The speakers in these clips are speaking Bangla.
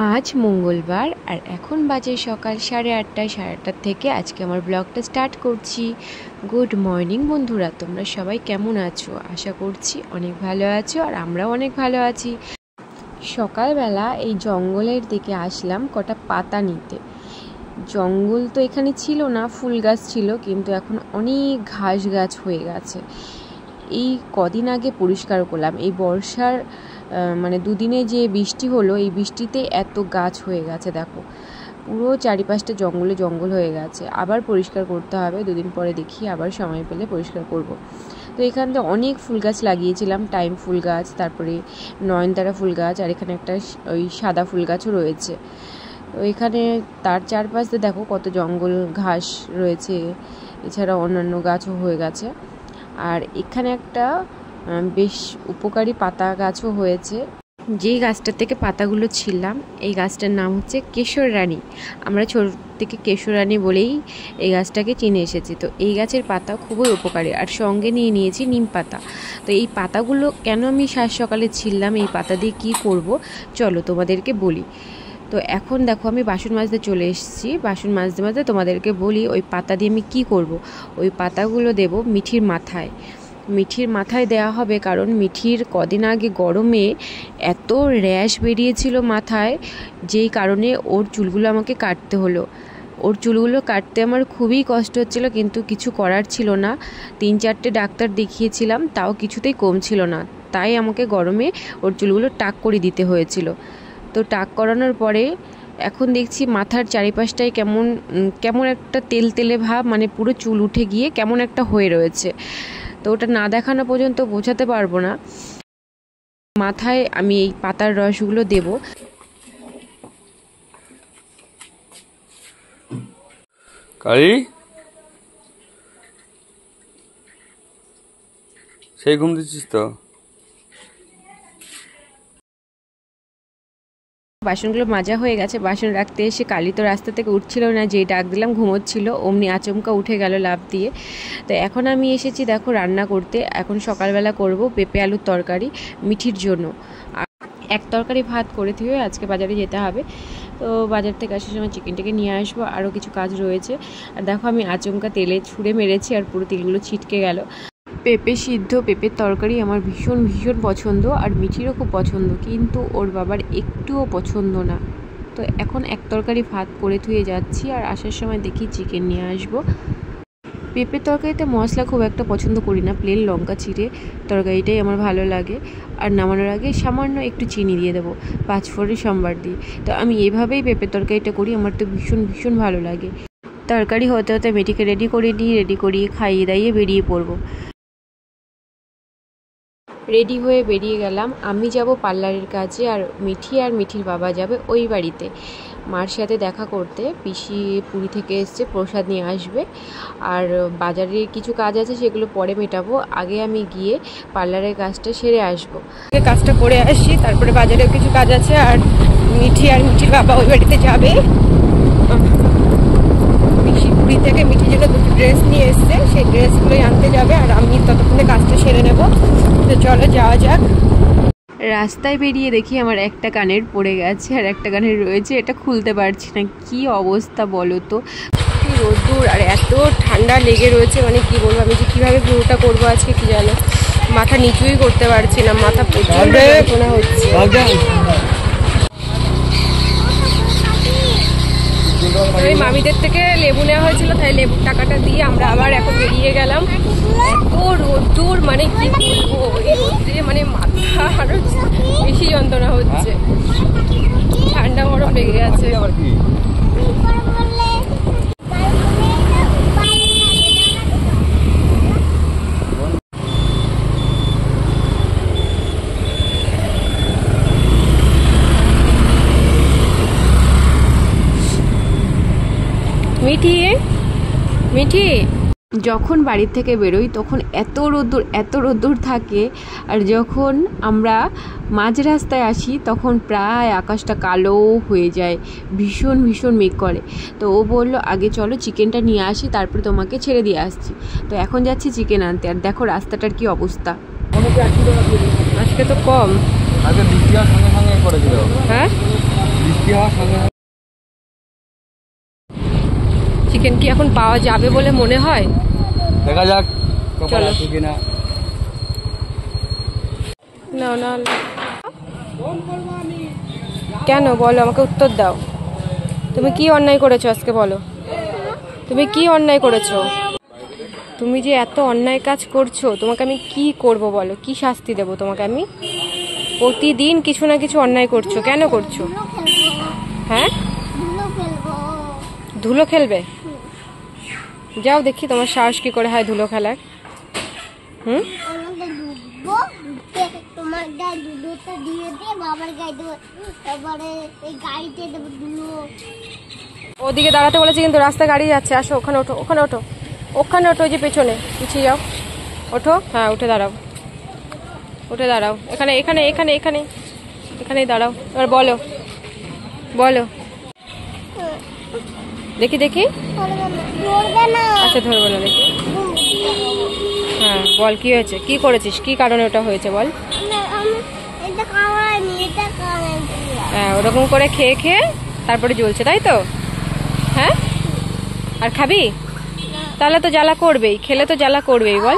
आज मंगलवार और এখন বাজে সকাল 8:30 8:30 থেকে আজকে আমার ব্লগটা স্টার্ট করছি। গুড মর্নিং বন্ধুরা, তোমরা সবাই কেমন আছো? আশা করছি অনেক ভালো আছো আর আমরাও অনেক ভালো আছি। সকালবেলা এই জঙ্গলের দিকে আসলাম কটা পাতা নিতে। জঙ্গল তো এখানে ছিল না, ফুল গাছ ছিল, কিন্তু এখন অনেক ঘাস গাছ হয়ে গেছে। এই কদিন আগে পরিষ্কার করলাম, এই বর্ষার মানে দুদিনে যে বৃষ্টি হলো, এই বৃষ্টিতে এত গাছ হয়ে গেছে। দেখো পুরো চারিপাশটা জঙ্গলে জঙ্গল হয়ে গেছে। আবার পরিষ্কার করতে হবে, দুদিন পরে দেখি আবার সময় পেলে পরিষ্কার করব। তো এখান থেকে অনেক ফুল গাছ লাগিয়েছিলাম, টাইম ফুল গাছ, তারপরে নয়নতারা ফুল গাছ, আর এখানে একটা ওই সাদা ফুল গাছও রয়েছে। তো এখানে তার চারপাশে দেখো কত জঙ্গল ঘাস রয়েছে, এছাড়া অন্যান্য গাছও হয়ে গেছে। আর এখানে একটা বেশ উপকারী পাতা গাছও হয়েছে। যেই গাছটার থেকে পাতাগুলো ছিলাম, এই গাছটার নাম হচ্ছে কেশর রানী। আমরা ছোট থেকে কেশর রানী বলেই এই গাছটাকে চিনে এসেছি। তো এই গাছের পাতা খুবই উপকারী, আর সঙ্গে নিয়ে নিয়েছি নিম পাতা। তো এই পাতাগুলো কেন আমি সকালে ছিলাম, এই পাতা দিয়ে কী করব চলো তোমাদেরকে বলি। তো এখন দেখো আমি বাসন মাজতে চলে এসেছি। বাসন মাজতে মাজতে তোমাদেরকে বলি ওই পাতা দিয়ে আমি কী করব। ওই পাতাগুলো দেব মিঠির মাথায়। মিঠির মাথায় দেয়া হবে, কারণ মিঠির কদিন আগে গরমে এত র্যাশ বেরিয়েছিল মাথায়, যেই কারণে ওর চুলগুলো আমাকে কাটতে হলো। ওর চুলগুলো কাটতে আমার খুবই কষ্ট হচ্ছিল, কিন্তু কিছু করার ছিল না। 3-4টে ডাক্তার দেখিয়েছিলাম, তাও কিছুতেই কমছিল না। তাই আমাকে গরমে ওর চুলগুলো টাক করে দিতে হয়েছিল। তো টাক করানোর পরে এখন দেখছি মাথার চারিপাশটায় কেমন কেমন একটা তেল তেলে ভাব, মানে পুরো চুল উঠে গিয়ে কেমন একটা হয়ে রয়েছে। তো ওটা না দেখানো পর্যন্ত বোঝাতে পারবো না। মাথায় আমি এই পাতার রসগুলো দেব। কালি সেই ঘুম দিচ্ছিস তো? বাসনগুলো মাজা হয়ে গেছে। বাসন রাখতে এসে কালি তো রাস্তা থেকে উঠছিল না, যেই ডাক দিলাম ঘুমোচ্ছিল, অমনি আচমকা উঠে গেল লাফ দিয়ে। তো এখন আমি এসেছি দেখো রান্না করতে। এখন সকালবেলা করব পেঁপে আলুর তরকারি মিঠির জন্য। আর এক তরকারি ভাত করে দিয়ে আজকে বাজারে যেতে হবে। তো বাজার থেকে আসার সময় চিকেনটাকে নিয়ে আসবো, আরও কিছু কাজ রয়েছে। আর দেখো আমি আচমকা তেলে ছুঁড়ে মেরেছি আর পুরো তেলগুলো ছিটকে গেল। পেঁপে সিদ্ধ, পেঁপের তরকারি আমার ভীষণ ভীষণ পছন্দ, আর মিঠিরও খুব পছন্দ, কিন্তু ওর বাবার একটুও পছন্দ না। তো এখন এক তরকারি ভাত করে ধুয়ে যাচ্ছি, আর আসার সময় দেখি চিকেন নিয়ে আসবো। পেঁপের তরকারিতে মশলা খুব একটা পছন্দ করি না, প্লেন লঙ্কা ছিঁড়ে তরকারিটাই আমার ভালো লাগে। আর নামানোর আগে সামান্য একটু চিনি দিয়ে দেবো, 5 ফোড়ন সম্বার দিই। তো আমি এভাবেই পেঁপের তরকারিটা করি, আমার তো ভীষণ ভীষণ ভালো লাগে। তরকারি হতে হতে মেয়েটিকে রেডি করিয়ে খাইয়ে দাইয়ে বেরিয়ে পড়বো। রেডি হয়ে বেরিয়ে গেলাম। আমি যাব পার্লারের কাছে, আর মিঠির বাবা যাবে ওই বাড়িতে মার সাথে দেখা করতে। পিসি পুরী থেকে এসছে, প্রসাদ নিয়ে আসবে। আর বাজারে কিছু কাজ আছে, সেগুলো পরে মেটাবো। আগে আমি গিয়ে পার্লারের কাজটা সেরে আসবো। কাজটা করে আসি, তারপরে বাজারেও কিছু কাজ আছে। আর মিঠির বাবা ওই বাড়িতে যাবে। পিসি পুরী থেকে মিঠির জন্য 2টো ড্রেস নিয়ে এসছে, সেই ড্রেসগুলোই আনতে যাবে, আর আমি ততক্ষণে কাজটা সেরে নেব। তো চলো যাওয়া যাক। রাস্তায় বেরিয়ে দেখি আমার একটা কানের পড়ে গেছে, আর একটা কানের রয়েছে, এটা খুলতে পারছি না। কি অবস্থা বলো তো, কি রোদ্দুর আর এত ঠান্ডা লেগে রয়েছে, মানে কি বলবো। আমি যে কীভাবে পুরোটা করবো আজকে কি জানো, মাথা নিচুই করতে পারছি না, মাথা প্রচন্ড যন্ত্রণা হচ্ছে। ওই মামিদের থেকে লেবু নেওয়া হয়েছিল, তাই লেবুর টাকাটা দিয়ে আমরা আবার এখন বেরিয়ে গেলাম। এত রোদ্দুর, মানে কি বলবো, এই রোদ্দুরে মানে মাথা আরো বেশি যন্ত্রণা হচ্ছে, ঠান্ডা গরম লেগে গেছে। মিঠি যখন বাড়ির থেকে বেরোই তখন এত রোদ্দুর থাকে, আর যখন আমরা মাঝ রাস্তায় আসি তখন প্রায় আকাশটা কালো হয়ে যায়, ভীষণ ভীষণ মেঘ করে। তো ও বললো আগে চলো চিকেনটা নিয়ে আসি, তারপরে তোমাকে ছেড়ে দিয়ে আসছি। তো এখন যাচ্ছি চিকেন আনতে। আর দেখো রাস্তাটার কি অবস্থা, আজকে তো কম। হ্যাঁ চিকেন কি এখন পাওয়া যাবে বলে মনে হয়? দেখা যাক চলো। কিনা। না না, কেন বলো, আমাকে উত্তর দাও। তুমি কি অন্যায় করেছো আজকে, বলো তুমি কি অন্যায় করেছো? তুমি যে এত অন্যায় কাজ করছো, তোমাকে আমি কি করব বলো, কি শাস্তি দেব তোমাকে আমি? প্রতিদিন কিছু না কিছু অন্যায় করছো, কেন করছো? হ্যাঁ, ধুলো খেলবে? যাও দেখি তোমার সাহস কি করে হয় ধুলো খেলার। তোমার গায়ে দুধটা দিয়ে দে, বাবার গায়ে দেবো, তারপরে এই গাড়িতে দেবো ধুলো। ওদিকে দাঁড়াতে বলেছি কিন্তু রাস্তায় গাড়ি যাচ্ছে, আসো ওখানে ওঠো, ওখানে ওঠো, ওখানে ওঠো, ওই যে পেছনে পিছিয়ে যাও, ওঠো। হ্যাঁ উঠে দাঁড়াও, উঠে দাঁড়াও, এখানে এখানে এখানে এখানে এখানেই দাঁড়াও। এবার বলো বলো, দেখি দেখি। আচ্ছা ধরবো না, দেখি। হ্যাঁ বল, কি হয়েছে, কি করেছিস, কি কারণে ওটা হয়েছে বল। হ্যাঁ ওরকম করে খেয়ে খেয়ে তারপরে জ্বলছে, তাই তো? হ্যাঁ, আর খাবি? তাহলে তো জ্বালা করবেই, খেলে তো জ্বালা করবেই, বল।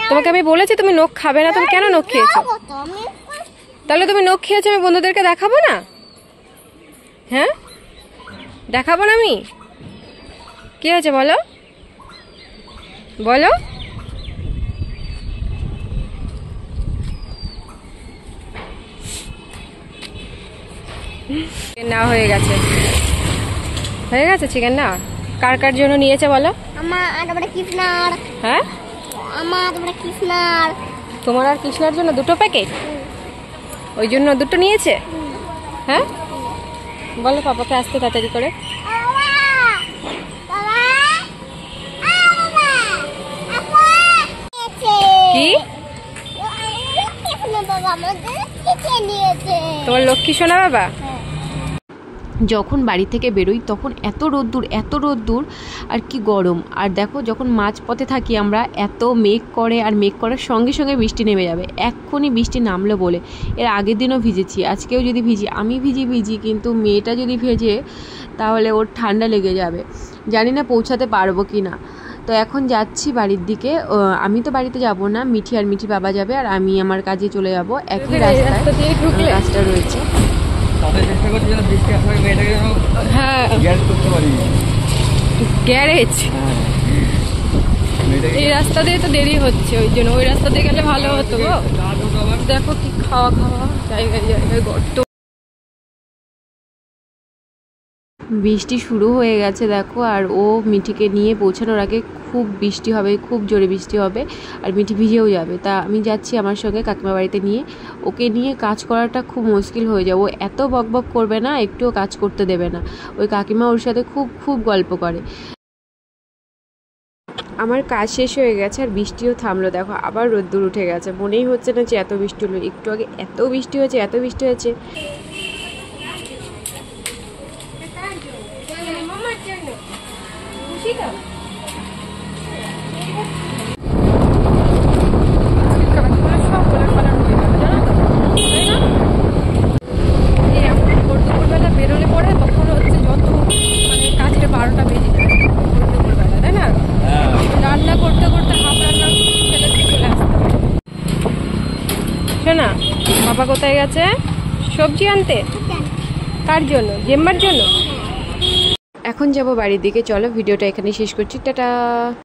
তোমাকে আমি বলেছি তুমি নখ খাবে না, তুমি কেন নখ খেয়েছো? তাহলে তুমি নখ খেয়েছো, আমি বন্ধুদেরকে দেখাবো না? হ্যাঁ দেখাবো না আমি? কি হয়েছে বলো বলো। চিকেন নেওয়া হয়ে গেছে, হয়ে গেছে চিকেন না। কার কার জন্য নিয়েছে বলো? হ্যাঁ তোমার আর কৃষ্ণার জন্য দুটো প্যাকেট, ওই জন্য দুটো নিয়েছে। হ্যাঁ বলো পাপাকে আসতে তাড়াতাড়ি করে। কি তোমার লক্ষ্মী সোনা বাবা? যখন বাড়ি থেকে বেরোই তখন এত রোদ্দুর আর কি গরম। আর দেখো যখন মাঝপথে থাকি আমরা, এত মেঘ করে, আর মেঘ করার সঙ্গে সঙ্গে বৃষ্টি নেমে যাবে, এক্ষুনি বৃষ্টি নামলো বলে। এর আগের দিনও ভিজেছি, আজকেও যদি ভিজি, আমি ভিজি কিন্তু মেয়েটা যদি ভেজে তাহলে ওর ঠান্ডা লেগে যাবে, জানি না পৌঁছাতে পারবো কি না। তো এখন যাচ্ছি বাড়ির দিকে। আমি তো বাড়িতে যাব না, মিঠি আর মিঠি বাবা যাবে, আর আমি আমার কাজে চলে যাব। একই রাস্তায় কাজটা রয়েছে। হ্যাঁ গ্যারেজ, এই রাস্তা দিয়ে তো দেরি হচ্ছে, ওই জন্য ওই রাস্তা দিয়ে গেলে ভালো হতো গো। দেখো কি খাওয়া জায়গায় জায়গায় গর্ত। বৃষ্টি শুরু হয়ে গেছে দেখো, আর ও মিঠিকে নিয়ে পৌঁছানোর আগে খুব বৃষ্টি হবে, খুব জোরে বৃষ্টি হবে, আর মিঠি ভিজেও যাবে। তা আমি যাচ্ছি আমার সঙ্গে কাকিমা বাড়িতে নিয়ে। ওকে নিয়ে কাজ করাটা খুব মুশকিল হয়ে যাবে, ও এত বকবক করবে না, একটুও কাজ করতে দেবে না। ওই কাকিমা ওর সাথে খুব খুব গল্প করে। আমার কাজ শেষ হয়ে গেছে আর বৃষ্টিও থামলো, দেখো আবার রোদ্দুর উঠে গেছে। মনেই হচ্ছে না যে এত বৃষ্টি হলো, একটু আগে এত বৃষ্টি হয়েছে, এত বৃষ্টি হয়েছে। বেরোলে পরে তখন হচ্ছে যত মানে কাজের 12টা বেজে যায় দুপুরবেলা, তাই না? রান্না করতে করতে হাফ রান্না ফেলে চলে আসতে হবে। শোনা বাবা কোথায় গেছে? সবজি আনতে। কার জন্য? জেম্মার জন্য। এখন যাব বাড়ির দিকে, চলো ভিডিওটা এখানে শেষ করছি, টাটা।